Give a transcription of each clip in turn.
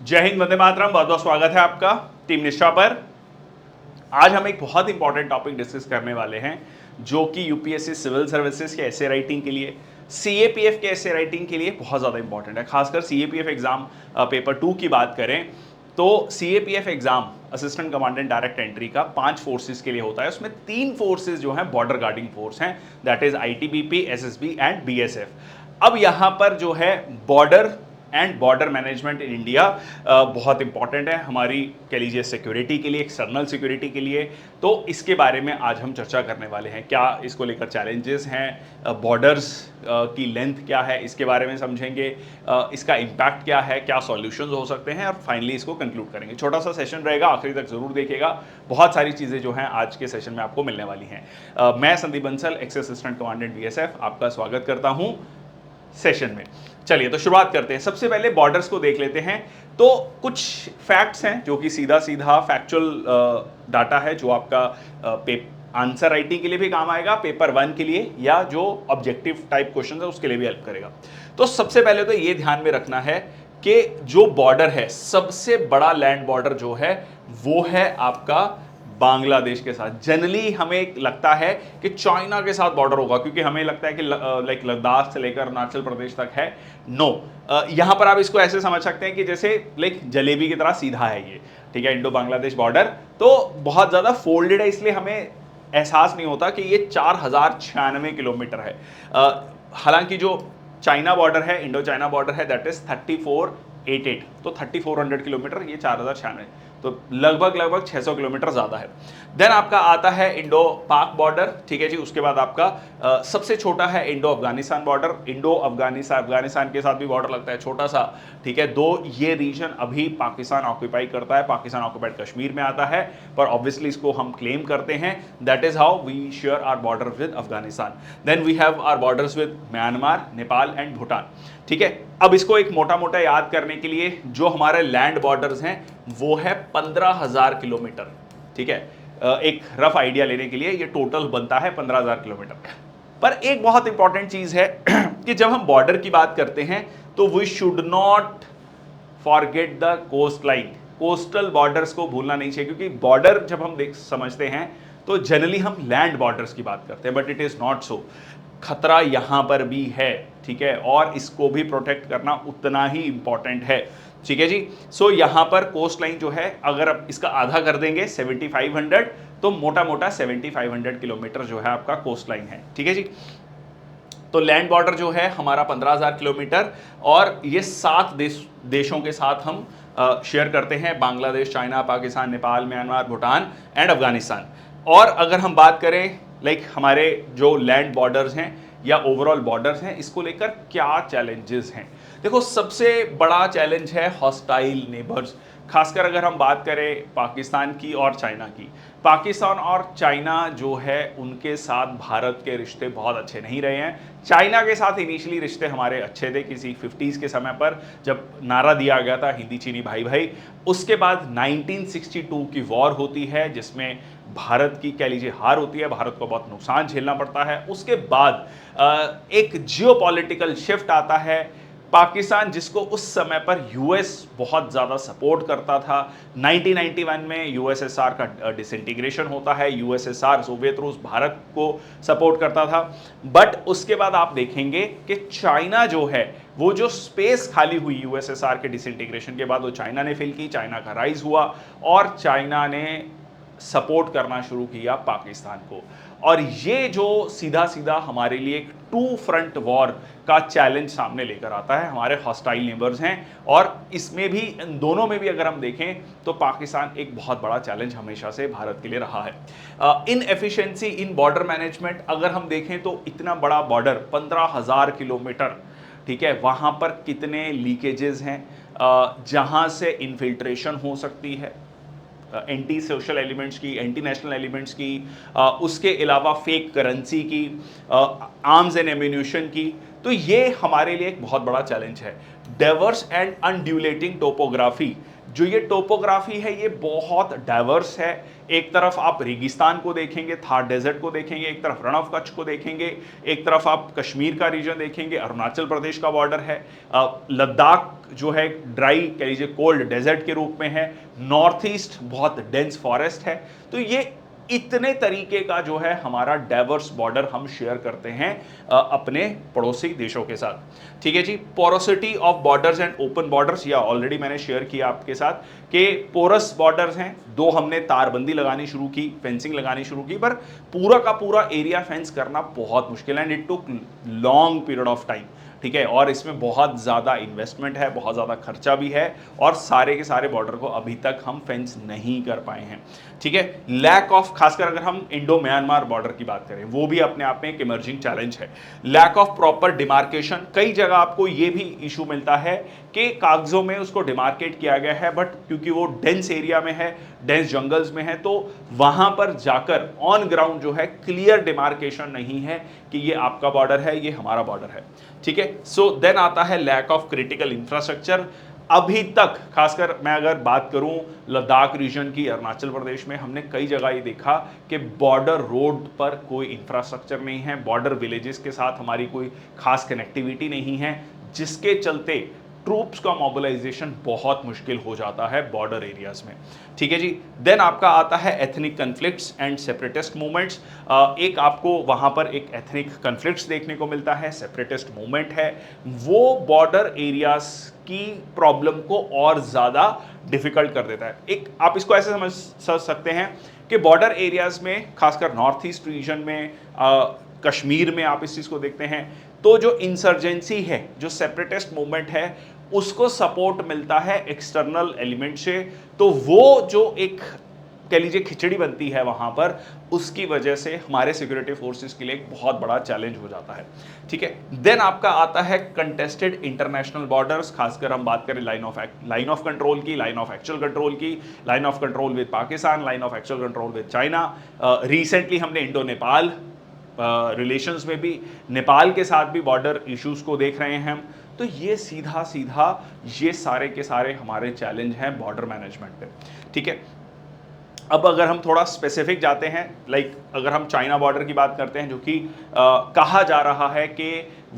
जय हिंद, वंदे मातरम। बहुत बहुत स्वागत है आपका टीम निष्ठा पर। आज हम एक बहुत इंपॉर्टेंट टॉपिक डिस्कस करने वाले हैं जो कि यूपीएससी सिविल सर्विसेज के एसए राइटिंग के लिए, सीएपीएफ के एसए राइटिंग के लिए बहुत ज़्यादा इंपॉर्टेंट है। खासकर सीएपीएफ एग्जाम पेपर 2 की बात करें तो CAPF exam assistant commandant direct entry का 5 फोर्सेस के लिए होता है। उसमें 3 फोर्सेस जो हैं बॉर्डर गार्डिंग फोर्स हैं, that is ITBP, SSB and BSF. अब यहाँ पर जो है border and border management in India बहुत इंपॉर्टेंट है हमारी, कह लीजिए, सिक्योरिटी के लिए, एक्सटर्नल सिक्योरिटी के लिए। तो इसके बारे में आज हम चर्चा करने वाले हैं। क्या इसको लेकर चैलेंजेस हैं, बॉर्डर्स की लेंथ क्या है, इसके बारे में समझेंगे, इसका इम्पैक्ट क्या है, क्या सॉल्यूशंस हो सकते हैं, और फाइनली इसको कंक्लूड करेंगे। छोटा सा सेशन रहेगा, आखिरी तक जरूर देखिएगा। बहुत सारी चीज़ें जो हैं आज के सेशन में आपको मिलने वाली हैं। मैं Sandeep Bansal, x assistant commandant BSF, आपका स्वागत करता हूँ सेशन में। चलिए तो शुरुआत करते हैं। सबसे पहले बॉर्डर्स को देख लेते हैं। तो कुछ फैक्ट्स हैं जो कि सीधा सीधा फैक्चुअल डाटा है, जो आपका आंसर राइटिंग के लिए भी काम आएगा, पेपर 1 के लिए, या जो ऑब्जेक्टिव टाइप क्वेश्चन है उसके लिए भी हेल्प करेगा। तो सबसे पहले तो ये ध्यान में रखना है कि जो बॉर्डर है, सबसे बड़ा लैंड बॉर्डर जो है वो है आपका बांग्लादेश के साथ। जनरली हमें लगता है कि चाइना के साथ बॉर्डर होगा, क्योंकि हमें लगता है कि लाइक लद्दाख से लेकर अरुणाचल प्रदेश तक है। नो, यहां पर आप इसको ऐसे समझ सकते हैं कि जैसे लाइक जलेबी की तरह सीधा है ये, ठीक है, इंडो बांग्लादेश बॉर्डर। तो बहुत ज्यादा फोल्डेड है, इसलिए हमें एहसास नहीं होता कि ये 4096 किलोमीटर है। हालांकि जो चाइना बॉर्डर है, इंडो चाइना बॉर्डर है, दैट इज 3488, तो 3400 किलोमीटर, ये 4096, तो लगभग 600 किलोमीटर ज्यादा है। देन आपका आता है इंडो पाक बॉर्डर, ठीक है जी। उसके बाद आपका सबसे छोटा है Indo Afghanistan border. Indo Afghanistan के साथ भी बॉर्डर लगता है छोटा सा, ठीक है। दो ये रीजन अभी पाकिस्तान ऑक्यूपाई करता है, पाकिस्तान ऑक्यूपाइड कश्मीर में आता है, पर ऑब्वियसली इसको हम क्लेम करते हैं। That is how we share our border with Afghanistan. Then we have our borders with Myanmar, Nepal and Bhutan, ठीक है। अब इसको एक मोटा मोटा याद करने के लिए, जो हमारे लैंड बॉर्डर्स हैं वो है 15,000 किलोमीटर, ठीक है। एक रफ आइडिया लेने के लिए ये टोटल बनता है 15,000 किलोमीटर। पर एक बहुत इंपॉर्टेंट चीज है कि जब हम बॉर्डर की बात करते हैं तो we should not forget the coast line. Coastal borders को भूलना नहीं चाहिए, क्योंकि बॉर्डर जब हम समझते हैं तो जनरली हम लैंड बॉर्डर्स की बात करते हैं, but it is not so. खतरा यहां पर भी है, ठीक है, और इसको भी प्रोटेक्ट करना उतना ही इंपॉर्टेंट है, ठीक है जी। सो यहां पर कोस्ट लाइन जो है, अगर आप इसका आधा कर देंगे 7500, तो मोटा मोटा 7500 किलोमीटर जो है आपका कोस्ट लाइन है, ठीक है जी। तो लैंड बॉर्डर जो है हमारा 15,000 किलोमीटर, और ये 7 देशों के साथ हम शेयर करते हैं, Bangladesh, China, Pakistan, Nepal, Myanmar, Bhutan and Afghanistan. और अगर हम बात करें लाइक हमारे जो लैंड बॉर्डर्स हैं या ओवरऑल बॉर्डर्स हैं, इसको लेकर क्या चैलेंजेस हैं। देखो, सबसे बड़ा चैलेंज है हॉस्टाइल नेबर्स। खासकर अगर हम बात करें पाकिस्तान की और चाइना की, पाकिस्तान और चाइना जो है उनके साथ भारत के रिश्ते बहुत अच्छे नहीं रहे हैं। चाइना के साथ इनिशियली रिश्ते हमारे अच्छे थे, किसी 50s के समय पर जब नारा दिया गया था हिंदी चीनी भाई भाई। उसके बाद 1962 की वॉर होती है, जिसमें भारत की, कह लीजिए, हार होती है, भारत को बहुत नुकसान झेलना पड़ता है। उसके बाद एक जियोपॉलिटिकल शिफ्ट आता है। पाकिस्तान, जिसको उस समय पर यूएस बहुत ज़्यादा सपोर्ट करता था, 1991 में यूएसएसआर का डिसइंटीग्रेशन होता है, यूएसएसआर, सोवियत रूस, भारत को सपोर्ट करता था। बट उसके बाद आप देखेंगे कि चाइना जो है, वो जो स्पेस खाली हुई यूएसएसआर के डिसइंटीग्रेशन के बाद, वो चाइना ने फिल की, चाइना का राइज हुआ और चाइना ने सपोर्ट करना शुरू किया पाकिस्तान को। और ये जो सीधा सीधा हमारे लिए एक 2 फ्रंट वॉर का चैलेंज सामने लेकर आता है। हमारे हॉस्टाइल नेबर्स हैं, और इसमें भी, इन दोनों में भी अगर हम देखें तो पाकिस्तान एक बहुत बड़ा चैलेंज हमेशा से भारत के लिए रहा है। इन एफिशिएंसी इन बॉर्डर मैनेजमेंट अगर हम देखें तो इतना बड़ा बॉर्डर 15,000 किलोमीटर, ठीक है, वहां पर कितने लीकेजेस हैं, जहां से इन्फिल्ट्रेशन हो सकती है, एंटी सोशल एलिमेंट्स की, एंटी नेशनल एलिमेंट्स की, उसके अलावा फेक करेंसी की, आर्म्स एंड एम्यूनिशन की। तो ये हमारे लिए एक बहुत बड़ा चैलेंज है। डाइवर्स एंड अनड्यूलेटिंग टोपोग्राफी, जो ये टोपोग्राफी है ये बहुत डाइवर्स है। एक तरफ आप रेगिस्तान को देखेंगे, थार डेजर्ट को देखेंगे, एक तरफ रण ऑफ कच्छ को देखेंगे, एक तरफ आप कश्मीर का रीजन देखेंगे, अरुणाचल प्रदेश का बॉर्डर है, लद्दाख जो है ड्राई कह लीजिए कोल्ड डेजर्ट के रूप में है, नॉर्थ ईस्ट बहुत डेंस फॉरेस्ट है। तो ये इतने तरीके का जो है हमारा डाइवर्स बॉर्डर हम शेयर करते हैं अपने पड़ोसी देशों के साथ। ठीक है जी। Porosity of borders and open borders, या ऑलरेडी मैंने शेयर किया आपके साथ कि पोरस बॉर्डर्स हैं, दो हमने तारबंदी लगानी शुरू की, फेंसिंग लगानी शुरू की, पर पूरा का पूरा एरिया फेंस करना बहुत मुश्किल है and it took long period of time. ठीक है, और इसमें बहुत ज़्यादा इन्वेस्टमेंट है, बहुत ज़्यादा खर्चा भी है, और सारे के सारे बॉर्डर को अभी तक हम फेंस नहीं कर पाए हैं। ठीक है, लैक ऑफ, खासकर अगर हम इंडो म्यांमार बॉर्डर की बात करें, वो भी अपने आप में एक इमर्जिंग चैलेंज है। लैक ऑफ प्रॉपर डिमार्केशन, कई जगह आपको ये भी इशू मिलता है कि कागजों में उसको डिमार्केट किया गया है, बट क्योंकि वो डेंस एरिया में है, डेंस जंगल्स में है, तो वहां पर जाकर ऑन ग्राउंड जो है क्लियर डिमार्केशन नहीं है कि ये आपका बॉर्डर है, ये हमारा बॉर्डर है। ठीक है, सो देन आता है लैक ऑफ क्रिटिकल इंफ्रास्ट्रक्चर। अभी तक खासकर मैं अगर बात करूं लद्दाख रीजन की, अरुणाचल प्रदेश में हमने कई जगह ये देखा कि बॉर्डर रोड पर कोई इंफ्रास्ट्रक्चर नहीं है, बॉर्डर विलेजेस के साथ हमारी कोई खास कनेक्टिविटी नहीं है, जिसके चलते ट्रूप्स का मोबिलाइजेशन बहुत मुश्किल हो जाता है बॉर्डर एरियाज में। ठीक है जी। देन आपका आता है ethnic conflicts and separatist movements. एक आपको वहां पर एक एथनिक कन्फ्लिक्ट्स देखने को मिलता है, सेपरेटिस्ट मूवमेंट है, वो बॉर्डर एरियाज की प्रॉब्लम को और ज़्यादा डिफिकल्ट कर देता है। एक आप इसको ऐसे समझ सकते हैं कि बॉर्डर एरियाज में, खासकर नॉर्थ ईस्ट रीजन में, कश्मीर में आप इस चीज़ को देखते हैं, तो जो इंसर्जेंसी है, जो सेपरेटिस्ट मूवमेंट है, उसको सपोर्ट मिलता है एक्सटर्नल एलिमेंट से, तो वो जो एक कह लीजिए खिचड़ी बनती है वहां पर, उसकी वजह से हमारे सिक्योरिटी फोर्सेस के लिए एक बहुत बड़ा चैलेंज हो जाता है। ठीक है, देन आपका आता है कंटेस्टेड इंटरनेशनल बॉर्डर्स, खासकर हम बात करें लाइन ऑफ कंट्रोल की, लाइन ऑफ एक्चुअल कंट्रोल की, line of control with Pakistan, line of actual control with China. Recently हमने इंडो नेपाल रिलेशंस में भी नेपाल के साथ भी बॉर्डर इश्यूज को देख रहे हैं हम। तो ये सीधा सीधा ये सारे के सारे हमारे चैलेंज हैं बॉर्डर मैनेजमेंट पे। ठीक है, अब अगर हम थोड़ा स्पेसिफिक जाते हैं, लाइक अगर हम चाइना बॉर्डर की बात करते हैं, जो कि कहा जा रहा है कि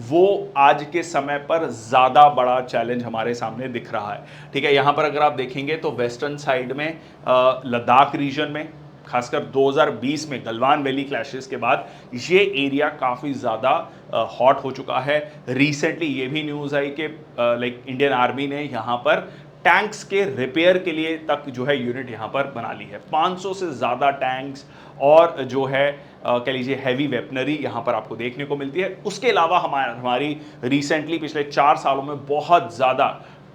वो आज के समय पर ज़्यादा बड़ा चैलेंज हमारे सामने दिख रहा है। ठीक है, यहाँ पर अगर आप देखेंगे तो वेस्टर्न साइड में लद्दाख रीजन में, खासकर 2020 में गलवान वैली क्लैशेस के बाद ये एरिया काफ़ी ज़्यादा हॉट हो चुका है। रिसेंटली ये भी न्यूज़ आई कि लाइक इंडियन आर्मी ने यहाँ पर टैंक्स के रिपेयर के लिए तक जो है यूनिट यहाँ पर बना ली है। 500 से ज़्यादा टैंक्स और जो है कह लीजिए हैवी वेपनरी यहाँ पर आपको देखने को मिलती है। उसके अलावा हमारी रिसेंटली पिछले 4 सालों में बहुत ज़्यादा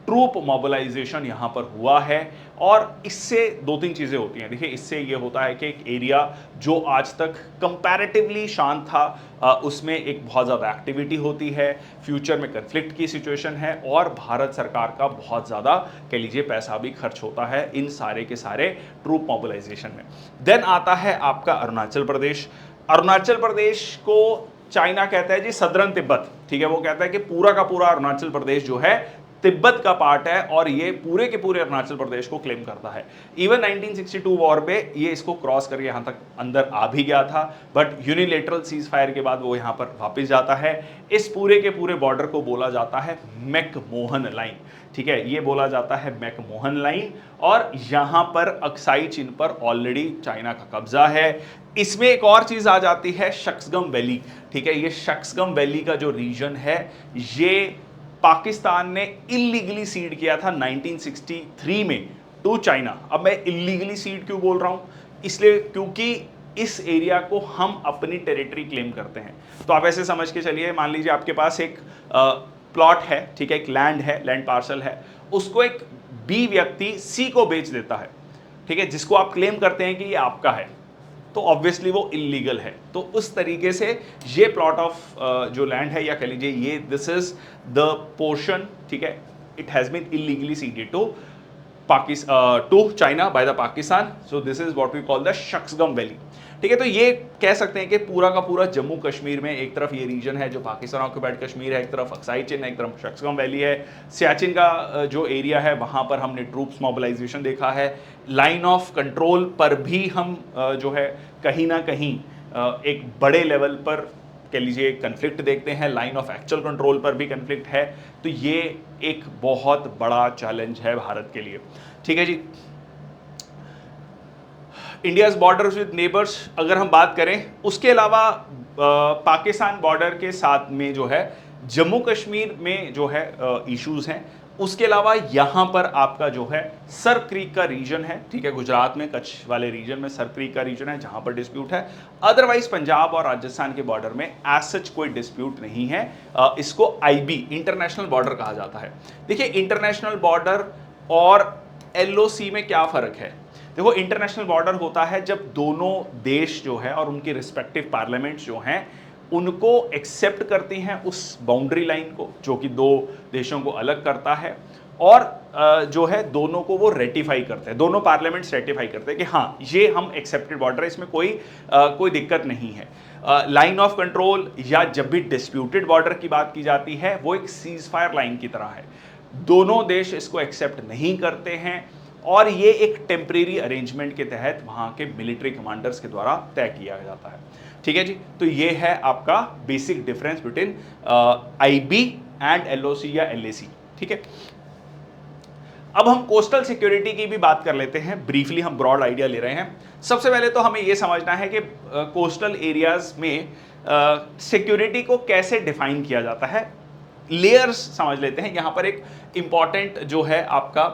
ट्रूप मोबिलाइजेशन यहाँ पर हुआ है, और इससे 2-3 चीज़ें होती हैं। देखिए, इससे ये होता है कि एक एरिया जो आज तक कंपैरेटिवली शांत था, उसमें एक बहुत ज़्यादा एक्टिविटी होती है, फ्यूचर में कन्फ्लिक्ट की सिचुएशन है, और भारत सरकार का बहुत ज़्यादा कह लीजिए पैसा भी खर्च होता है इन सारे के सारे ट्रूप मोबिलाइजेशन में। देन आता है आपका अरुणाचल प्रदेश। अरुणाचल प्रदेश को चाइना कहता है जी सदर्न तिब्बत। ठीक है, वो कहता है कि पूरा का पूरा अरुणाचल प्रदेश जो है तिब्बत का पार्ट है, और ये पूरे के पूरे अरुणाचल प्रदेश को क्लेम करता है। इवन 1962 वॉर में ये इसको क्रॉस करके यहाँ तक अंदर आ भी गया था, बट यूनिलेटरल सीज फायर के बाद वो यहाँ पर वापस जाता है। इस पूरे के पूरे बॉर्डर को बोला जाता है मैकमोहन लाइन। ठीक है, ये बोला जाता है मैकमोहन लाइन, और यहाँ पर अक्साई चीन पर ऑलरेडी चाइना का कब्जा है। इसमें एक और चीज आ जाती है शक्सगम वैली। ठीक है, ये शक्सगम वैली का जो रीजन है, ये पाकिस्तान ने इलीगली सीड किया था 1963 में टू चाइना। अब मैं इलीगली सीड क्यों बोल रहा हूं? इसलिए क्योंकि इस एरिया को हम अपनी टेरिटरी क्लेम करते हैं। तो आप ऐसे समझ के चलिए, मान लीजिए आपके पास एक प्लॉट है, ठीक है, एक लैंड है, लैंड पार्सल है, उसको एक बी व्यक्ति सी को बेच देता है, ठीक है, जिसको आप क्लेम करते हैं कि ये आपका है, तो ऑब्वियसली वो इलीगल है। तो उस तरीके से ये प्लॉट ऑफ जो लैंड है, या कह लीजिए ये दिस इज द पोर्शन, ठीक है, it has been illegally ceded to to China by the Pakistan. So this is what we call the Shaksgam valley. ठीक है, तो ये कह सकते हैं कि पूरा का पूरा जम्मू कश्मीर में एक तरफ ये रीजन है जो पाकिस्तान ऑक्यूपाइड कश्मीर है, एक तरफ अक्साई चिन है, एक तरफ शक्सगम वैली है। सियाचिन का जो एरिया है वहाँ पर हमने ट्रूप्स मोबिलाइजेशन देखा है। लाइन ऑफ कंट्रोल पर भी हम जो है कहीं ना कहीं एक बड़े लेवल पर कह लीजिए कन्फ्लिक्ट देखते हैं। लाइन ऑफ एक्चुअल कंट्रोल पर भी कन्फ्लिक्ट है। तो ये एक बहुत बड़ा चैलेंज है भारत के लिए। ठीक है जी। इंडियाज बॉर्डर्स विद नेबर्स अगर हम बात करें, उसके अलावा पाकिस्तान बॉर्डर के साथ में जो है जम्मू कश्मीर में जो है इश्यूज हैं। उसके अलावा यहाँ पर आपका जो है सर क्रीक का रीजन है। ठीक है, गुजरात में कच्छ वाले रीजन में सर क्रीक का रीजन है जहाँ पर डिस्प्यूट है। अदरवाइज पंजाब और राजस्थान के बॉर्डर में एज सच कोई डिस्प्यूट नहीं है। इसको आईबी इंटरनेशनल बॉर्डर कहा जाता है। देखिए, इंटरनेशनल बॉर्डर और एलओसी में क्या फ़र्क है। देखो, इंटरनेशनल बॉर्डर होता है जब दोनों देश जो है और उनके रिस्पेक्टिव पार्लियामेंट्स जो हैं उनको एक्सेप्ट करती हैं उस बाउंड्री लाइन को जो कि दो देशों को अलग करता है, और जो है दोनों को वो रेटिफाई करते हैं, दोनों पार्लियामेंट्स रेटिफाई करते हैं कि हाँ ये हम एक्सेप्टेड बॉर्डर है, इसमें कोई दिक्कत नहीं है। लाइन ऑफ कंट्रोल या जब भी डिस्प्यूटेड बॉर्डर की बात की जाती है वो एक सीज फायर लाइन की तरह है। दोनों देश इसको एक्सेप्ट नहीं करते हैं और ये एक टेम्परेरी अरेंजमेंट के तहत वहाँ के मिलिट्री कमांडर्स के द्वारा तय किया जाता है। ठीक है जी। तो ये है आपका basic difference between IB and LOC या एलएसी। ठीक है, अब हम कोस्टल सिक्योरिटी की भी बात कर लेते हैं। ब्रीफली हम ब्रॉड आइडिया ले रहे हैं। सबसे पहले तो हमें यह समझना है कि कोस्टल एरियाज में सिक्योरिटी को कैसे डिफाइन किया जाता है। लेयर्स समझ लेते हैं। यहाँ पर एक इंपॉर्टेंट जो है आपका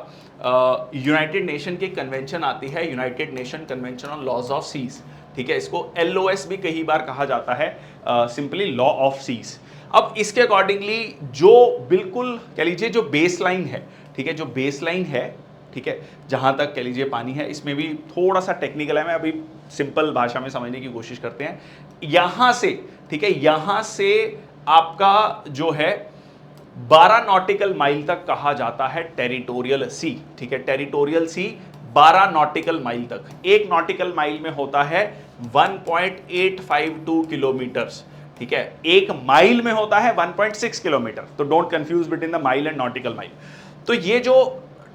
यूनाइटेड नेशन की कन्वेंशन आती है, United Nation Convention on Laws of Seas. ठीक है, इसको एलओएस भी कई बार कहा जाता है, सिंपली लॉ ऑफ सीज। अब इसके अकॉर्डिंगली जो बिल्कुल कह लीजिए जो बेस लाइन है, ठीक है, जो बेस लाइन है, ठीक है, जहां तक कह लीजिए पानी है, इसमें भी थोड़ा सा टेक्निकल है, मैं अभी सिंपल भाषा में समझने की कोशिश करते हैं। यहां से, ठीक है, यहां से आपका जो है 12 नॉटिकल माइल तक कहा जाता है टेरिटोरियल सी। ठीक है, टेरिटोरियल सी 12 नॉटिकल माइल तक। एक नॉटिकल माइल में होता है 1.852 किलोमीटर्स। ठीक है, एक माइल में होता है 1.6 किलोमीटर। तो don't confuse between the mile and nautical mile. तो ये जो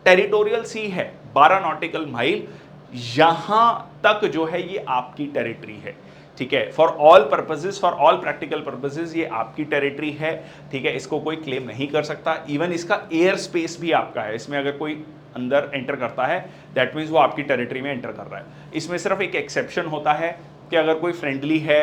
टेरिटोरियल सी है 12 नॉटिकल माइल, यहां तक जो है ये आपकी टेरिटरी है। ठीक है, for all purposes, for all practical purposes ये आपकी टेरिटरी है। ठीक है, इसको कोई क्लेम नहीं कर सकता। इवन इसका एयर स्पेस भी आपका है। इसमें अगर कोई अंदर एंटर करता है दैट मीन्स वो आपकी टेरिटरी में एंटर कर रहा है। इसमें सिर्फ एक एक्सेप्शन होता है कि अगर कोई फ्रेंडली है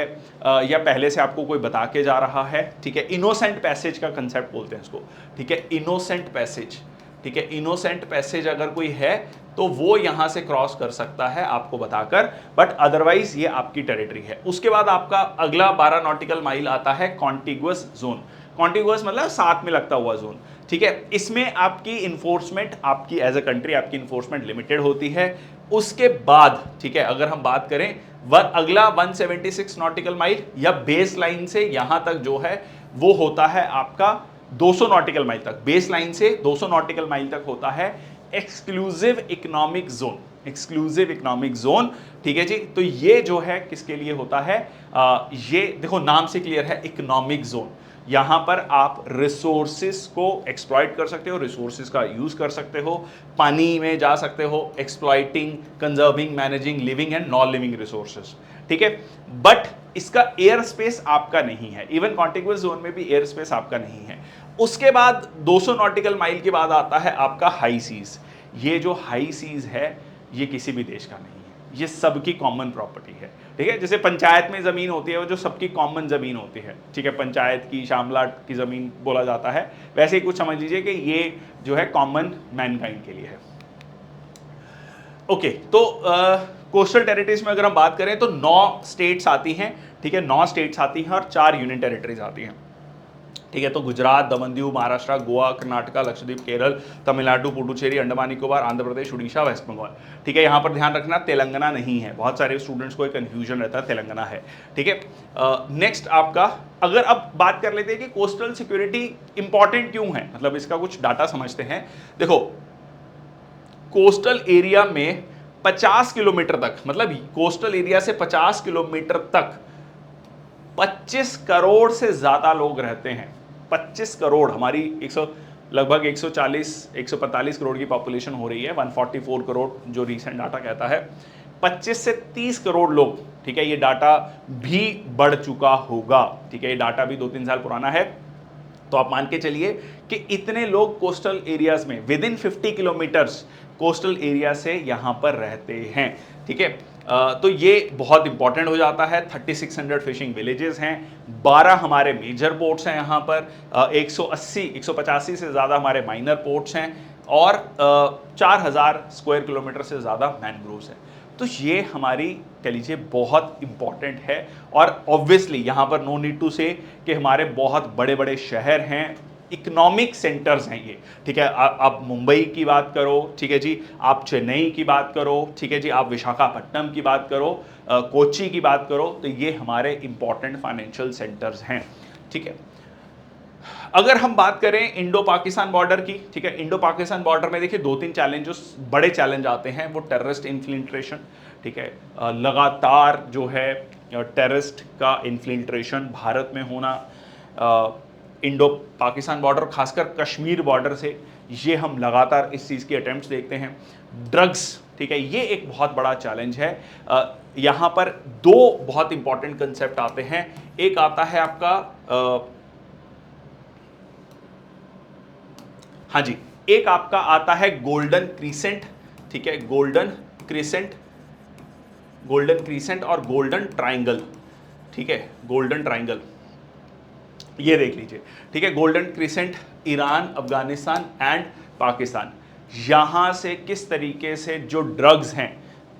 या पहले से आपको कोई बता के जा रहा है। ठीक है, इनोसेंट पैसेज का कंसेप्ट बोलते हैं इसको। ठीक है, इनोसेंट पैसेज। ठीक है, इनोसेंट पैसेज अगर कोई है तो वो यहां से क्रॉस कर सकता है आपको बताकर, बट अदरवाइज ये आपकी टेरिटरी है। उसके बाद आपका अगला 12 नॉटिकल माइल आता है कॉन्टिगुअस जोन। कॉन्टिगुअस मतलब साथ में लगता हुआ जोन। ठीक है, इसमें आपकी इन्फोर्समेंट, आपकी एज अ कंट्री आपकी इन्फोर्समेंट लिमिटेड होती है। उसके बाद, ठीक है, अगर हम बात करें अगला 176 नॉटिकल माइल या बेस लाइन से यहां तक जो है वो होता है आपका 200 नॉटिकल माइल तक। बेस लाइन से 200 नॉटिकल माइल तक होता है exclusive economic zone. Exclusive economic zone. ठीक है जी। तो ये जो है किसके लिए होता है, ये देखो नाम से क्लियर है, इकोनॉमिक जोन। यहां पर आप रिसोर्सेस को एक्सप्लॉइट कर सकते हो, रिसोर्सेस का यूज कर सकते हो, पानी में जा सकते हो, exploiting, conserving, managing living and non living resources. ठीक है, बट इसका एयर स्पेस आपका नहीं है। इवन कॉन्टिगुअस जोन में भी एयर स्पेस आपका नहीं है। उसके बाद 200 नॉटिकल माइल के बाद आता है आपका हाई सीज। ये जो हाई सीज है ये किसी भी देश का नहीं है, ये सबकी कॉमन प्रॉपर्टी है। ठीक है, जैसे पंचायत में जमीन होती है वो जो सबकी कॉमन जमीन होती है। ठीक है, पंचायत की, शामलाट की जमीन बोला जाता है, वैसे ही कुछ समझ लीजिए कि ये जो है कॉमन मैनकाइंड के लिए है। ओके, तो कोस्टल टेरिटरीज में अगर हम बात करें तो 9 स्टेट्स आती हैं। ठीक है, 9 स्टेट्स आती हैं और 4 यूनियन टेरिटरीज आती हैं। ठीक है, तो गुजरात, दमन दीव, महाराष्ट्र, गोवा, कर्नाटका, लक्षद्वीप, केरल, तमिलनाडु, पुडुचेरी, अंडमान निकोबार, आंध्र प्रदेश, उड़ीसा, वेस्ट बंगाल। ठीक है, यहाँ पर ध्यान रखना तेलंगाना नहीं है। बहुत सारे स्टूडेंट्स को एक कन्फ्यूजन रहता है, तेलंगाना है। ठीक है, नेक्स्ट आपका, अगर अब बात कर लेते हैं कि कोस्टल सिक्योरिटी इंपॉर्टेंट क्यों है, मतलब इसका कुछ डाटा समझते हैं। देखो, कोस्टल एरिया में 50 किलोमीटर तक, मतलब कोस्टल एरिया से 50 किलोमीटर तक 25 करोड़ से ज्यादा लोग रहते हैं। 25 करोड़, हमारी 100 लगभग 140 145 करोड़ की पॉपुलेशन हो रही है, 144 करोड़ जो रीसेंट डाटा कहता है। 25 से 30 करोड़ लोग, ठीक है, ये डाटा भी बढ़ चुका होगा, ठीक है, ये डाटा भी 2-3 साल पुराना है। तो आप मान के चलिए कि इतने लोग कोस्टल एरियाज में with in 50 kilometres coastal area से यहां पर रहते हैं, ठीक है। तो ये बहुत इंपॉर्टेंट हो जाता है। 3600 फिशिंग विलेजेस हैं, 12 हमारे मेजर पोर्ट्स हैं यहाँ पर, 185 से ज़्यादा हमारे माइनर पोर्ट्स हैं और 4000 स्क्वायर किलोमीटर से ज़्यादा मैनग्रोव्स हैं। तो ये हमारी कह लीजिए बहुत इंपॉर्टेंट है। और ऑब्वियसली यहाँ पर नो नीड टू से कि हमारे बहुत बड़े बड़े शहर हैं, इकोनॉमिक सेंटर्स हैं ये, ठीक है। आप मुंबई की बात करो, ठीक है जी, आप चेन्नई की बात करो, ठीक है जी, आप विशाखापट्टनम की बात करो, कोच्चि की बात करो, तो ये हमारे इंपॉर्टेंट फाइनेंशियल सेंटर्स हैं, ठीक है। अगर हम बात करें इंडो पाकिस्तान बॉर्डर की, ठीक है, इंडो पाकिस्तान बॉर्डर में देखिए 2-3 चैलेंजेस, बड़े चैलेंज आते हैं। वो टेररिस्ट इन्फिल्ट्रेशन, ठीक है, लगातार जो है टेररिस्ट का इन्फिल्ट्रेशन भारत में होना, इंडो पाकिस्तान बॉर्डर खासकर कश्मीर बॉर्डर से, ये हम लगातार इस चीज़ की अटेम्प्ट्स देखते हैं। ड्रग्स, ठीक है, ये एक बहुत बड़ा चैलेंज है। यहाँ पर 2 बहुत इंपॉर्टेंट कंसेप्ट आते हैं। एक आता है आपका हाँ जी, एक आपका आता है गोल्डन क्रीसेंट, ठीक है, गोल्डन क्रीसेंट और गोल्डन ट्राइंगल, ठीक है, गोल्डन ट्राइंगल, ये देख लीजिए, ठीक है। Golden crescent Iran, Afghanistan and Pakistan, यहां से किस तरीके से जो ड्रग्स हैं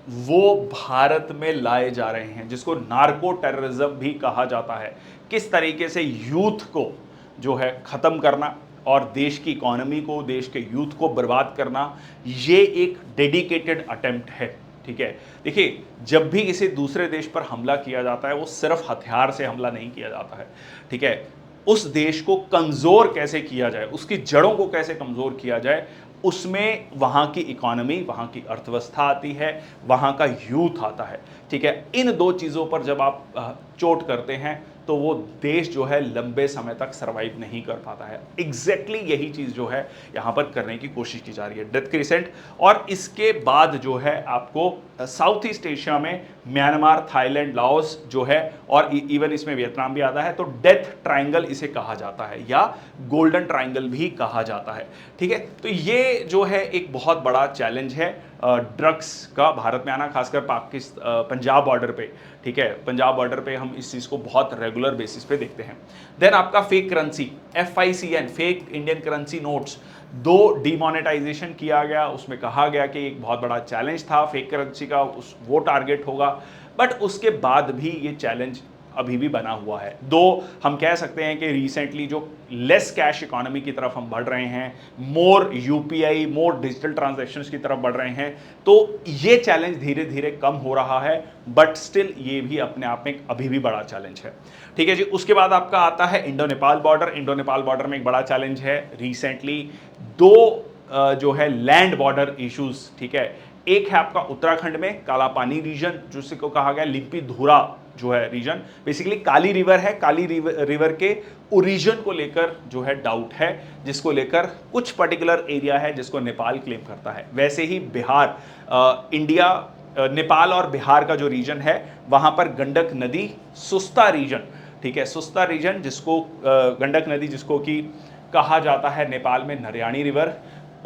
वो भारत में लाए जा रहे हैं, जिसको नार्को टेररिज्म भी कहा जाता है। किस तरीके से यूथ को जो है खत्म करना और देश की इकोनॉमी को, देश के यूथ को बर्बाद करना, ये एक डेडिकेटेड अटेम्प्ट है, ठीक है। देखिए, जब भी किसी दूसरे देश पर हमला किया जाता है वो सिर्फ हथियार से हमला नहीं किया जाता है, ठीक है। उस देश को कमजोर कैसे किया जाए, उसकी जड़ों को कैसे कमजोर किया जाए, उसमें वहां की इकोनॉमी, वहां की अर्थव्यवस्था आती है, वहां का यूथ आता है, ठीक है। इन 2 चीजों पर जब आप चोट करते हैं तो वो देश जो है लंबे समय तक सरवाइव नहीं कर पाता है। एग्जैक्टली यही चीज जो है यहां पर करने की कोशिश की जा रही है, डेथ क्रीसेंट। और इसके बाद जो है आपको साउथ ईस्ट एशिया में म्यांमार, थाईलैंड, लाओस जो है, और इवन इसमें वियतनाम भी आता है, तो डेथ ट्राइंगल इसे कहा जाता है या गोल्डन ट्राइंगल भी कहा जाता है, ठीक है। तो ये जो है एक बहुत बड़ा चैलेंज है ड्रग्स का भारत में आना, खासकर पंजाब बॉर्डर पे, ठीक है। पंजाब बॉर्डर पे हम इस चीज़ को बहुत रेगुलर बेसिस पे देखते हैं। देन आपका fake currency, FICN, fake Indian currency notes, 2 demonetisation किया गया। उसमें कहा गया कि एक बहुत बड़ा चैलेंज था फेक करेंसी का, वो टारगेट होगा, बट उसके बाद भी ये चैलेंज अभी भी बना हुआ है। दो हम कह सकते हैं कि रिसेंटली जो लेस कैश इकोनॉमी की तरफ हम बढ़ रहे हैं, मोर UPI, मोर डिजिटल ट्रांजैक्शंस की तरफ बढ़ रहे हैं, तो ये चैलेंज धीरे धीरे कम हो रहा है, बट स्टिल ये भी अपने आप में अभी भी बड़ा चैलेंज है, ठीक है जी। उसके बाद आपका आता है Indo Nepal border. Indo Nepal border में एक बड़ा चैलेंज है रिसेंटली 2 जो है लैंड बॉर्डर इश्यूज, ठीक है। एक है आपका उत्तराखंड में कालापानी रीजन, जिसको कहा गया लिम्पी धुरा जो है रीजन, बेसिकली काली रिवर है। काली रिवर के ओरिजिन को लेकर जो है डाउट है, जिसको लेकर कुछ पर्टिकुलर एरिया है जिसको नेपाल क्लेम करता है। वैसे ही बिहार, इंडिया, नेपाल और बिहार का जो रीजन है वहां पर गंडक नदी, सुस्ता रीजन, ठीक है, सुस्ता रीजन जिसको गंडक नदी जिसको कि कहा जाता है नेपाल में नरयानी रिवर,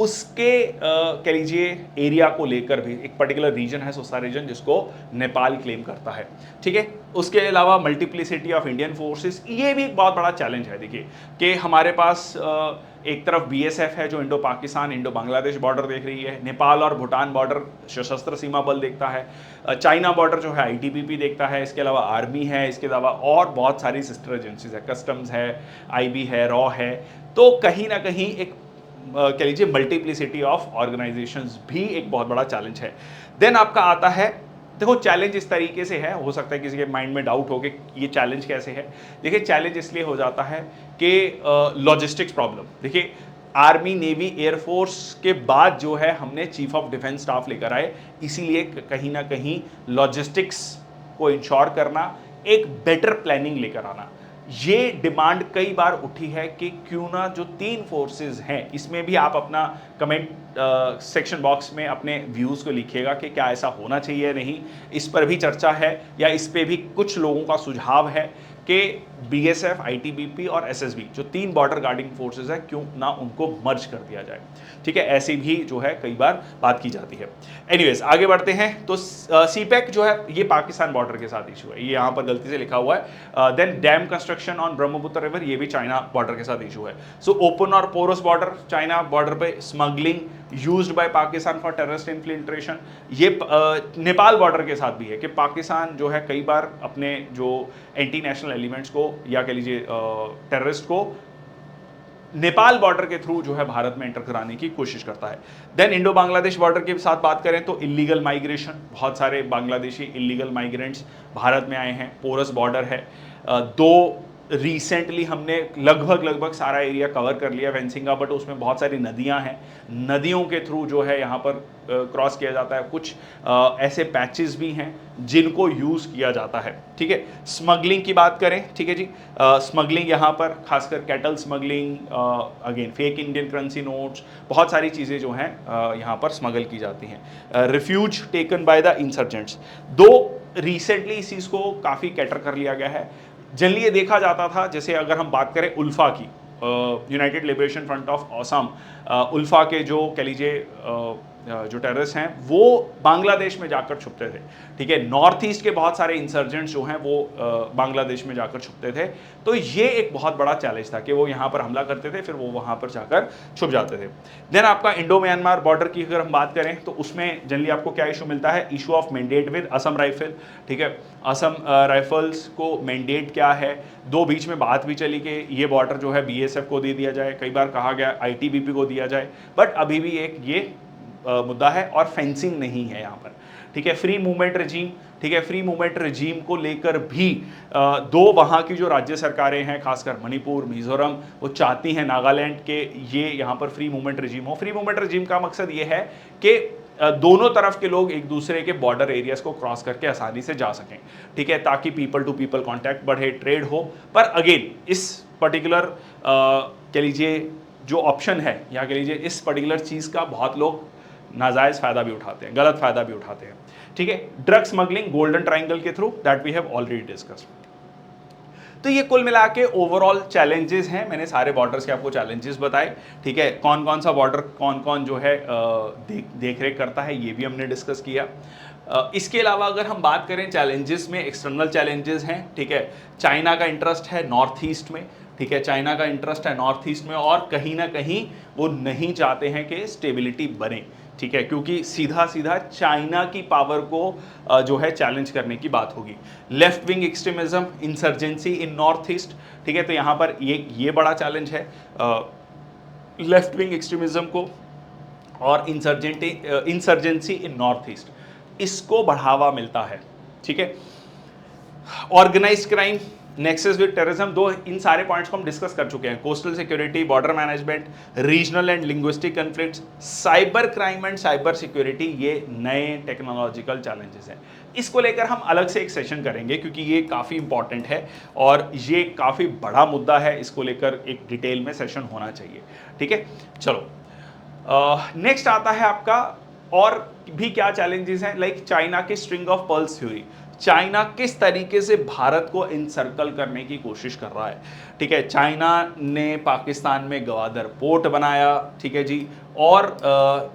उसके कह लीजिए एरिया को लेकर भी एक पर्टिकुलर रीजन है सुस्ता रीजन जिसको नेपाल क्लेम करता है, ठीक है। उसके अलावा मल्टीप्लिसिटी ऑफ इंडियन फोर्सेस, ये भी एक बहुत बड़ा चैलेंज है। देखिए कि हमारे पास एक तरफ BSF है जो Indo Pakistan, Indo Bangladesh border देख रही है, नेपाल और भूटान बॉर्डर सशस्त्र सीमा बल देखता है, चाइना बॉर्डर जो है ITBP देखता है, इसके अलावा आर्मी है, इसके अलावा और बहुत सारी सिस्टर एजेंसीज है, कस्टम्स है, IB है, रॉ है। तो कहीं ना कहीं एक कह लीजिए मल्टीप्लिसिटी ऑफ ऑर्गेनाइजेशंस भी एक बहुत बड़ा चैलेंज है। देन आपका आता है, देखो चैलेंज इस तरीके से है, हो सकता है किसी के माइंड में डाउट हो कि ये चैलेंज कैसे है। देखिए चैलेंज इसलिए हो जाता है कि लॉजिस्टिक्स प्रॉब्लम। देखिए आर्मी, नेवी, एयरफोर्स के बाद जो है हमने चीफ ऑफ डिफेंस स्टाफ लेकर आए, इसीलिए कहीं ना कहीं लॉजिस्टिक्स को इंश्योर करना, एक बेटर प्लानिंग लेकर आना, ये डिमांड कई बार उठी है कि क्यों ना जो 3 फोर्सेस हैं, इसमें भी आप अपना कमेंट सेक्शन बॉक्स में अपने व्यूज़ को लिखिएगा कि क्या ऐसा होना चाहिए नहीं, इस पर भी चर्चा है या इस पे भी कुछ लोगों का सुझाव है कि बीएसएफ, आईटीबीपी और एसएसबी जो 3 बॉर्डर गार्डिंग फोर्सेस है, क्यों ना उनको मर्ज कर दिया जाए। ठीक है, ऐसी भी जो है कई बार बात की जाती है। एनीवेज आगे बढ़ते हैं। तो सीपैक जो है ये पाकिस्तान बॉर्डर के साथ इशू है, ये यहाँ पर गलती से लिखा हुआ है। Then dam construction on Brahmaputra river, ये भी चाइना बॉर्डर के साथ इशू है। सो ओपन और पोरस बॉर्डर, चाइना बॉर्डर पे smuggling used by Pakistan for terrorist infiltration, ये नेपाल बॉर्डर के साथ भी है कि पाकिस्तान जो है कई बार अपने जो एंटी नेशनल एलिमेंट्स को या कह लीजिए टेररिस्ट को नेपाल बॉर्डर के थ्रू जो है भारत में एंटर कराने की कोशिश करता है। देन इंडो बांग्लादेश बॉर्डर के साथ बात करें तो इलीगल माइग्रेशन, बहुत सारे बांग्लादेशी इलीगल माइग्रेंट्स भारत में आए हैं। पोरस बॉर्डर है। रिसेंटली हमने लगभग सारा एरिया कवर कर लिया वेंसिंगा, बट उसमें बहुत सारी नदियां हैं, नदियों के थ्रू जो है यहाँ पर क्रॉस किया जाता है। कुछ ऐसे पैचेस भी हैं जिनको यूज़ किया जाता है। ठीक है, स्मगलिंग की बात करें, ठीक है जी, स्मगलिंग यहाँ पर खासकर cattle smuggling, again fake Indian currency notes, बहुत सारी चीज़ें जो हैं यहाँ पर स्मगल की जाती हैं। Refuge taken by the insurgents, recently इस चीज़ को काफ़ी कैटर कर लिया गया है। जनरली ये देखा जाता था, जैसे अगर हम बात करें उल्फा की, United Liberation Front of Assam, ULFA के जो कह लीजिए जो टेररिस्ट हैं वो बांग्लादेश में जाकर छुपते थे। ठीक है, नॉर्थ ईस्ट के बहुत सारे इंसर्जेंट्स जो हैं वो बांग्लादेश में जाकर छुपते थे। तो ये एक बहुत बड़ा चैलेंज था कि वो यहाँ पर हमला करते थे, फिर वो वहाँ पर जाकर छुप जाते थे। देन आपका इंडो म्यांमार बॉर्डर की अगर हम बात करें तो उसमें जनरली आपको क्या इशू मिलता है, issue of mandate with Assam rifle. ठीक है, असम राइफल्स को मैंडेट क्या है, दो बीच में बात भी चली कि ये बॉर्डर जो है बीएसएफ को दे दिया जाए, कई बार कहा गया आईटीबीपी को दिया जाए, बट अभी भी एक ये मुद्दा है और फेंसिंग नहीं है यहाँ पर। ठीक है, फ्री मूवमेंट रजीम, ठीक है, फ्री मूवमेंट रजीम को लेकर भी दो वहाँ की जो राज्य सरकारें हैं, खासकर मणिपुर, मिजोरम, वो चाहती हैं नागालैंड के ये यहाँ पर फ्री मूवमेंट रजीम हो। फ्री मूवमेंट रजीम का मकसद ये है कि दोनों तरफ के लोग एक दूसरे के बॉर्डर एरियाज को क्रॉस करके आसानी से जा सकें। ठीक है, ताकि पीपल टू पीपल कांटेक्ट बढ़े, ट्रेड हो। पर अगेन इस पर्टिकुलर कह लीजिए जो ऑप्शन है या कह लीजिए इस पर्टिकुलर चीज़ का बहुत लोग नाजायज़ फ़ायदा भी उठाते हैं, गलत फ़ायदा भी उठाते हैं। ठीक है, ड्रग स्मगलिंग गोल्डन ट्रायंगल के through, that we have already discussed. तो ये कुल मिला के ओवरऑल चैलेंजेस हैं, मैंने सारे बॉर्डर्स के आपको चैलेंजेस बताए। ठीक है, कौन कौन सा बॉर्डर कौन कौन जो है देख रेख करता है, ये भी हमने डिस्कस किया। इसके अलावा अगर हम बात करें चैलेंजेस में, एक्सटर्नल चैलेंजेस हैं। ठीक है, चाइना का इंटरेस्ट है नॉर्थ ईस्ट में। ठीक है, चाइना का इंटरेस्ट है नॉर्थ ईस्ट में और कहीं ना कहीं वो नहीं चाहते हैं कि स्टेबिलिटी बने। ठीक है, क्योंकि सीधा सीधा चाइना की पावर को जो है चैलेंज करने की बात होगी। लेफ्ट विंग एक्सट्रीमिज्म, इंसर्जेंसी इन नॉर्थ ईस्ट। ठीक है, तो यहाँ पर ये बड़ा चैलेंज है लेफ्ट विंग एक्सट्रीमिज्म को और इंसर्जेंसी इन नॉर्थ ईस्ट, इसको बढ़ावा मिलता है। ठीक है, organised crime, nexus with terrorism, दो इन सारे पॉइंट्स को हम डिस्कस कर चुके हैं। Coastal security, border management, regional and linguistic conflicts, cyber crime and cyber security, ये नए टेक्नोलॉजिकल चैलेंजेस हैं। इसको लेकर हम अलग से एक सेशन करेंगे क्योंकि ये काफ़ी इंपॉर्टेंट है और ये काफ़ी बड़ा मुद्दा है, इसको लेकर एक डिटेल में सेशन होना चाहिए। ठीक है, चलो नेक्स्ट आता है आपका और भी क्या चैलेंजेस हैं, लाइक चाइना की string of pearls theory. China किस तरीके से भारत को इनसर्कल करने की कोशिश कर रहा है। ठीक है, चाइना ने पाकिस्तान में गवादर पोर्ट बनाया। ठीक है जी, और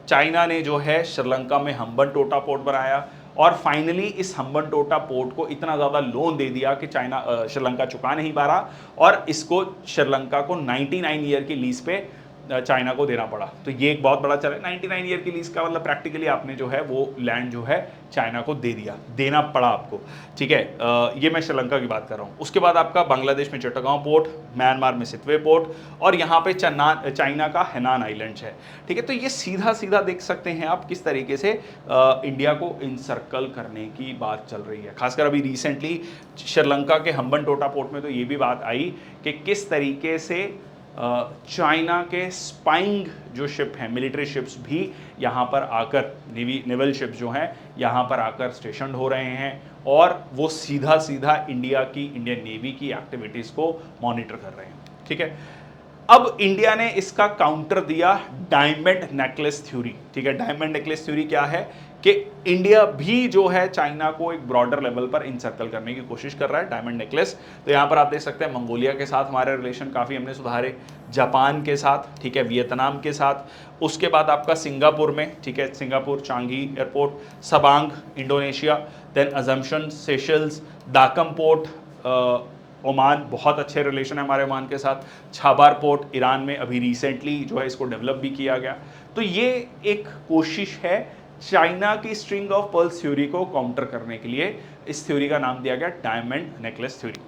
चाइना ने जो है श्रीलंका में हम्बनटोटा पोर्ट बनाया और फाइनली इस हम्बनटोटा पोर्ट को इतना ज़्यादा लोन दे दिया कि चाइना श्रीलंका चुका नहीं पा रहा और इसको श्रीलंका को 99 ईयर की लीज पे चाइना को देना पड़ा। तो ये एक बहुत बड़ा चैलेंज, 99 ईयर की लीज का मतलब प्रैक्टिकली आपने जो है वो लैंड जो है चाइना को दे दिया, देना पड़ा आपको। ठीक है, ये मैं श्रीलंका की बात कर रहा हूँ। उसके बाद आपका बांग्लादेश में चिट्टागांव पोर्ट, म्यांमार में सितवे पोर्ट और यहाँ पे चाइना का हेनान आइलैंड्स है। ठीक है, तो ये सीधा सीधा देख सकते हैं आप किस तरीके से इंडिया को इनसर्कल करने की बात चल रही है। खासकर अभी रिसेंटली श्रीलंका के हम्बनटोटा पोर्ट में तो ये भी बात आई कि किस तरीके से चाइना के स्पाइंग जो शिप हैं, मिलिट्री शिप्स भी यहाँ पर आकर, नेवल शिप्स जो हैं यहाँ पर आकर स्टेशन हो रहे हैं और वो सीधा सीधा इंडियन नेवी की एक्टिविटीज़ को मॉनिटर कर रहे हैं। ठीक है, अब इंडिया ने इसका काउंटर दिया डायमंड नेकलेस थ्योरी। ठीक है, डायमंड नेकलेस थ्योरी क्या है कि इंडिया भी जो है चाइना को एक ब्रॉडर लेवल पर इंसर्कल करने की कोशिश कर रहा है, डायमंड नेकलेस। तो यहाँ पर आप देख सकते हैं मंगोलिया के साथ हमारे रिलेशन काफ़ी हमने सुधारे, जापान के साथ, ठीक है, वियतनाम के साथ, उसके बाद आपका सिंगापुर में, ठीक है, Singapore Changi airport, Sabang Indonesia, then Assumption Seychelles, Duqm port Oman, बहुत अच्छे रिलेशन है हमारे ओमान के साथ, छाबार पोर्ट ईरान में अभी रिसेंटली जो है इसको डेवलप भी किया गया। तो ये एक कोशिश है चाइना की स्ट्रिंग ऑफ पर्ल्स थ्योरी को काउंटर करने के लिए। इस थ्योरी का नाम दिया गया डायमंड नेकलेस थ्योरी।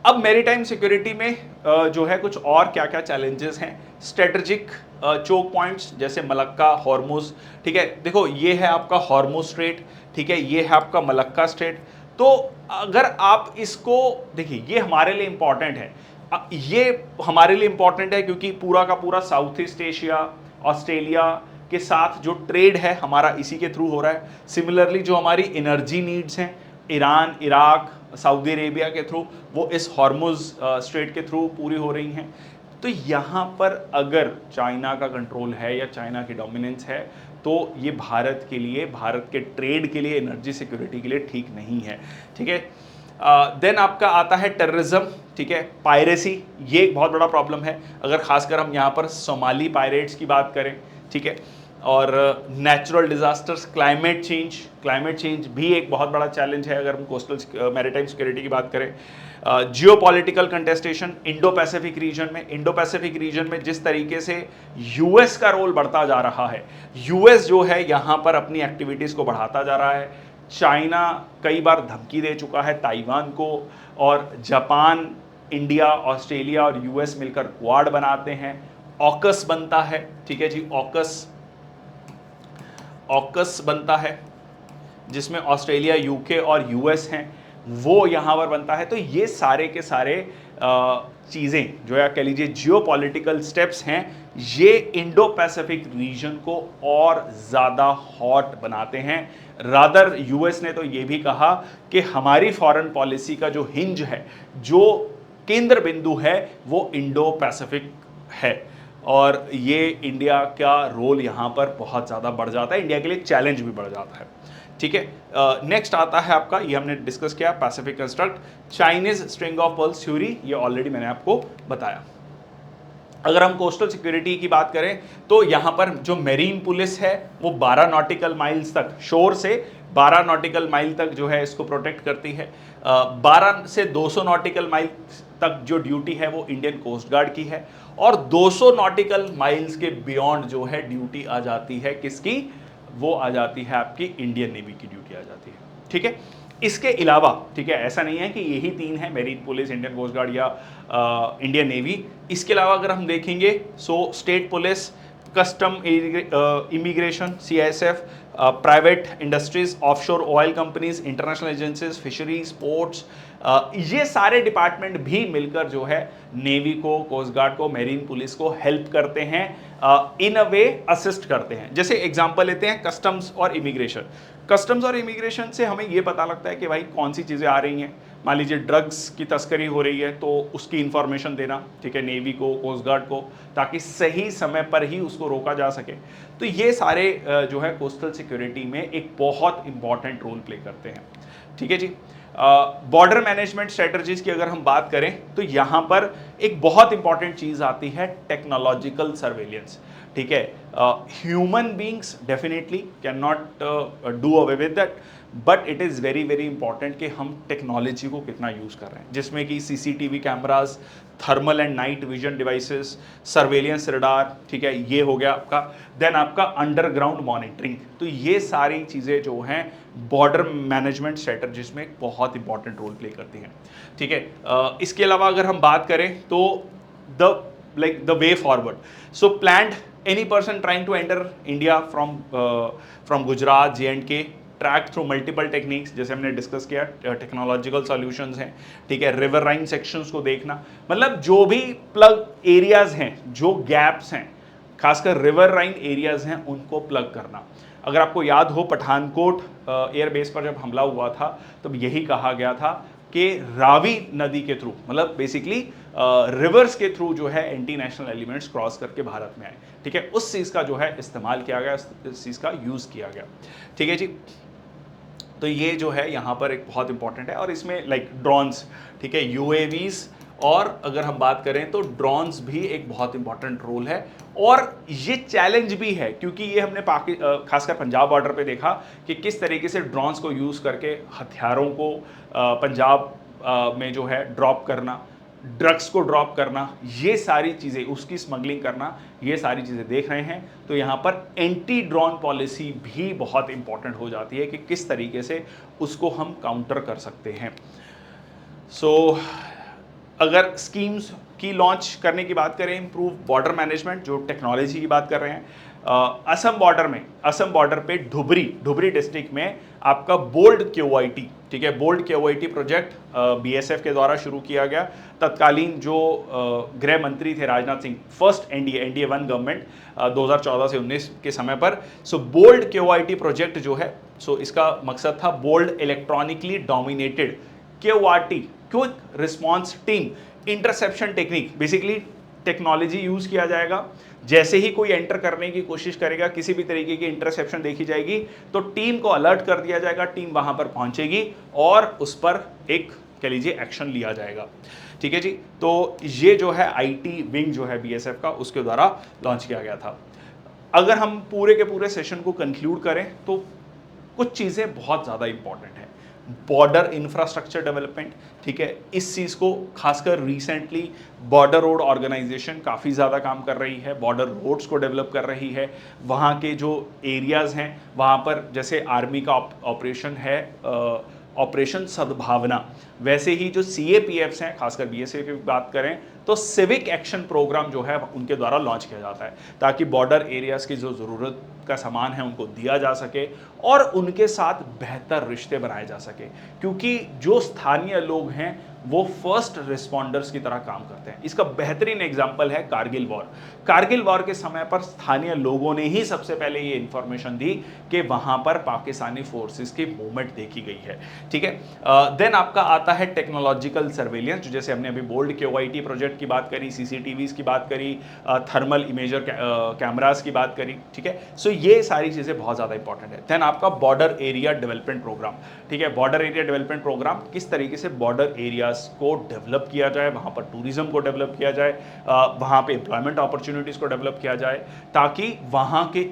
अब मैरीटाइम सिक्योरिटी में जो है कुछ और क्या क्या चैलेंजेस हैं, स्ट्रेटेजिक चोक पॉइंट्स जैसे मलक्का, हॉर्मुज। ठीक है, देखो ये है आपका हॉर्मुज स्ट्रेट, ठीक है, ये है आपका मलक्का स्ट्रेट। तो अगर आप इसको देखिए, ये हमारे लिए इंपॉर्टेंट है, ये हमारे लिए इंपॉर्टेंट है क्योंकि पूरा का पूरा साउथ ईस्ट एशिया, ऑस्ट्रेलिया के साथ जो ट्रेड है हमारा इसी के थ्रू हो रहा है। सिमिलरली जो हमारी एनर्जी नीड्स हैं ईरान, इराक, सऊदी अरेबिया के थ्रू, वो इस हॉर्मुज स्ट्रेट के थ्रू पूरी हो रही हैं। तो यहाँ पर अगर चाइना का कंट्रोल है या चाइना की डोमिनेंस है तो ये भारत के लिए, भारत के ट्रेड के लिए, एनर्जी सिक्योरिटी के लिए ठीक नहीं है। ठीक है, देन आपका आता है टेररिज्म। ठीक है, पायरेसी, ये एक बहुत बड़ा प्रॉब्लम है अगर खासकर हम यहाँ पर सोमाली पायरेट्स की बात करें। ठीक है, और नेचुरल डिजास्टर्स, क्लाइमेट चेंज भी एक बहुत बड़ा चैलेंज है अगर हम कोस्टल मैरीटाइम सिक्योरिटी की बात करें। Geopolitical contestation Indo Pacific region में जिस तरीके से यूएस का रोल बढ़ता जा रहा है, यूएस जो है यहाँ पर अपनी एक्टिविटीज़ को बढ़ाता जा रहा है। चाइना कई बार धमकी दे चुका है ताइवान को, और जापान, इंडिया, ऑस्ट्रेलिया और यूएस मिलकर क्वाड बनाते हैं, ऑकस बनता है। ठीक है जी, ऑकस बनता है जिसमें ऑस्ट्रेलिया, यूके और यूएस हैं, वो यहाँ पर बनता है। तो ये सारे के सारे चीज़ें जो है कह लीजिए जियोपॉलिटिकल स्टेप्स हैं, ये इंडो पैसिफिक रीजन को और ज़्यादा हॉट बनाते हैं। रादर यूएस ने तो ये भी कहा कि हमारी फॉरेन पॉलिसी का जो हिंज है, जो केंद्र बिंदु है, वो इंडो पैसिफिक है, और ये इंडिया का रोल यहाँ पर बहुत ज़्यादा बढ़ जाता है, इंडिया के लिए चैलेंज भी बढ़ जाता है। ठीक है, नेक्स्ट आता है आपका, ये हमने डिस्कस किया, Pacific construct, Chinese string of pearls theory, ये ऑलरेडी मैंने आपको बताया। अगर हम कोस्टल सिक्योरिटी की बात करें तो यहाँ पर जो मेरीन पुलिस है वो 12 नॉटिकल माइल्स तक, शोर से 12 नॉटिकल माइल तक जो है इसको प्रोटेक्ट करती है। 12 से 200 नॉटिकल माइल तक जो ड्यूटी है वो इंडियन कोस्ट गार्ड की है, और 200 नॉटिकल माइल्स के बियॉन्ड जो है ड्यूटी आ जाती है किसकी, वो आ जाती है आपकी इंडियन नेवी की ड्यूटी आ जाती है। ठीक है, इसके अलावा, ठीक है, ऐसा नहीं है कि यही तीन है, marine police, Indian coast guard या इंडियन नेवी। इसके अलावा अगर हम देखेंगे so state police, custom, immigration, CISF, private industries, offshore oil companies, international agencies, fisheries, ports, ये सारे डिपार्टमेंट भी मिलकर जो है नेवी को, कोस्ट गार्ड को, मेरीन पुलिस को हेल्प करते हैं, इन अ वे असिस्ट करते हैं। जैसे एग्जांपल लेते हैं कस्टम्स और इमिग्रेशन से हमें ये पता लगता है कि भाई कौन सी चीज़ें आ रही हैं। मान लीजिए ड्रग्स की तस्करी हो रही है तो उसकी इंफॉर्मेशन देना, ठीक है, नेवी को, कोस्ट गार्ड को, ताकि सही समय पर ही उसको रोका जा सके। तो ये सारे जो है कोस्टल सिक्योरिटी में एक बहुत इंपॉर्टेंट रोल प्ले करते हैं। ठीक है जी, बॉर्डर मैनेजमेंट स्ट्रेटजीज की अगर हम बात करें तो यहाँ पर एक बहुत इंपॉर्टेंट चीज़ आती है टेक्नोलॉजिकल सर्वेलियंस। ठीक है, human beings definitely can not do away with that, but it is very very important कि हम टेक्नोलॉजी को कितना यूज़ कर रहे हैं, जिसमें कि CCTV cameras, thermal and night vision devices, surveillance radar, ठीक है, ये हो गया आपका। देन आपका अंडरग्राउंड मॉनिटरिंग। तो ये सारी चीज़ें जो हैं बॉर्डर मैनेजमेंट स्ट्रेटजीज में बहुत इंपॉर्टेंट रोल प्ले करती हैं। ठीक है, इसके अलावा अगर हम बात करें तो the way forward, so planned any person trying to enter India from Gujarat, JNK, track through multiple techniques, जैसे हमने डिस्कस किया, टेक्नोलॉजिकल सॉल्यूशंस हैं, ठीक है, रिवर राइन सेक्शंस को देखना, मतलब जो भी प्लग एरियाज हैं, जो गैप्स हैं, खासकर रिवर राइन एरियाज हैं, उनको प्लग करना। अगर आपको याद हो, पठानकोट एयरबेस पर जब हमला हुआ था तब यही कहा गया था कि रावी नदी के थ्रू, मतलब बेसिकली रिवर्स के थ्रू जो है एंटी नेशनल एलिमेंट्स क्रॉस करके भारत में आए, ठीक है, उस चीज़ का जो है इस्तेमाल किया गया, इस चीज़ का यूज़ किया गया, ठीक है जी। तो ये जो है यहाँ पर एक बहुत इंपॉर्टेंट है, और इसमें लाइक ड्रोन्स, ठीक है, यूएवीज, और अगर हम बात करें तो ड्रोन्स भी एक बहुत इंपॉर्टेंट रोल है, और ये चैलेंज भी है क्योंकि ये हमने खासकर पंजाब बॉर्डर पे देखा कि किस तरीके से ड्रोन्स को यूज़ करके हथियारों को पंजाब में जो है ड्रॉप करना, ड्रग्स को ड्रॉप करना, ये सारी चीज़ें, उसकी स्मगलिंग करना, ये सारी चीज़ें देख रहे हैं। तो यहाँ पर एंटी ड्रोन पॉलिसी भी बहुत इंपॉर्टेंट हो जाती है कि किस तरीके से उसको हम काउंटर कर सकते हैं। सो अगर स्कीम्स की लॉन्च करने की बात करें, इम्प्रूव बॉर्डर मैनेजमेंट, जो टेक्नोलॉजी की बात कर रहे हैं, असम बॉर्डर पे धुबरी डिस्ट्रिक्ट में आपका बोल्ड QOIT, ठीक है, बोल्ड QOIT प्रोजेक्ट BSF के द्वारा शुरू किया गया। तत्कालीन जो गृह मंत्री थे Rajnath Singh, first NDA 1 government 2014 से 19 के समय पर, सो बोल्ड QOIT प्रोजेक्ट जो है, सो इसका मकसद था bold electronically dominated QRT, quick response team interception technique, basically technology use किया जाएगा। जैसे ही कोई एंटर करने की कोशिश करेगा, किसी भी तरीके की इंटरसेप्शन देखी जाएगी तो टीम को अलर्ट कर दिया जाएगा, टीम वहां पर पहुंचेगी और उस पर एक, कह लीजिए, एक्शन लिया जाएगा, ठीक है जी। तो ये जो है IT विंग जो है BSF का, उसके द्वारा लॉन्च किया गया था। अगर हम पूरे के पूरे सेशन को कंक्लूड करें तो कुछ चीज़ें बहुत ज़्यादा इंपॉर्टेंट है। बॉर्डर इंफ्रास्ट्रक्चर डेवलपमेंट, ठीक है, इस चीज़ को खासकर रिसेंटली बॉर्डर रोड ऑर्गेनाइजेशन काफ़ी ज़्यादा काम कर रही है, बॉर्डर रोड्स को डेवलप कर रही है। वहाँ के जो एरियाज़ हैं, वहाँ पर जैसे आर्मी का ऑपरेशन है, ऑपरेशन सद्भावना, वैसे ही जो CAPFs हैं, खासकर BSF की बात करें तो सिविक एक्शन प्रोग्राम जो है उनके द्वारा लॉन्च किया जाता है, ताकि बॉर्डर एरियाज़ की जो ज़रूरत का सामान है उनको दिया जा सके और उनके साथ बेहतर रिश्ते बनाए जा सके, क्योंकि जो स्थानीय लोग हैं वो फर्स्ट रिस्पॉन्डर्स की तरह काम करते हैं। इसका बेहतरीन एग्जाम्पल है कारगिल वॉर। कारगिल वॉर के समय पर स्थानीय लोगों ने ही सबसे पहले ये इंफॉर्मेशन दी कि वहां पर पाकिस्तानी फोर्सेस की मूवमेंट देखी गई है, ठीक है। देन आपका आता है टेक्नोलॉजिकल सर्वेलियंस, जो जैसे हमने अभी बोल्ड QOIT प्रोजेक्ट की बात करी, CCTVs की बात करी, थर्मल इमेजर कैमरास की बात करी, ठीक है। सो ये सारी चीज़ें बहुत ज़्यादा इंपॉर्टेंट है। देन आपका बॉर्डर एरिया डेवलपमेंट प्रोग्राम, ठीक है, बॉर्डर एरिया डेवलपमेंट प्रोग्राम, किस तरीके से बॉर्डर एरियाज को डेवलप किया जाए, वहाँ पर टूरिज्म को डेवलप किया जाए, वहाँ पे एम्प्लॉयमेंट अपॉर्चुनिटीज़ को डेवलप किया जाए, ताकि वहाँ के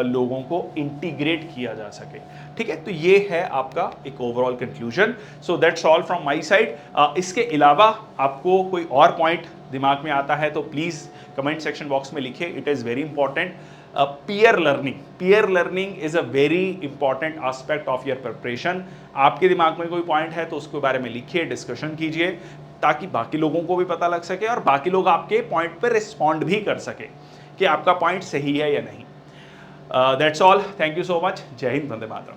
लोगों को इंटीग्रेट किया जा सके, ठीक है। तो ये है आपका एक overall conclusion. So that's all from my side. इसके अलावा आपको कोई और पॉइंट दिमाग में आता है तो प्लीज़ कमेंट सेक्शन बॉक्स में लिखिए, it is very important. Peer learning is a very important aspect of your preparation. आपके दिमाग में कोई पॉइंट है तो उसके बारे में लिखिए, डिस्कशन कीजिए, ताकि बाकी लोगों को भी पता लग सके और बाकी लोग आपके पॉइंट पर रिस्पॉन्ड भी कर सके कि आपका पॉइंट सही है या नहीं। That's all, thank you so much, जय हिंद, वंदे मातरम।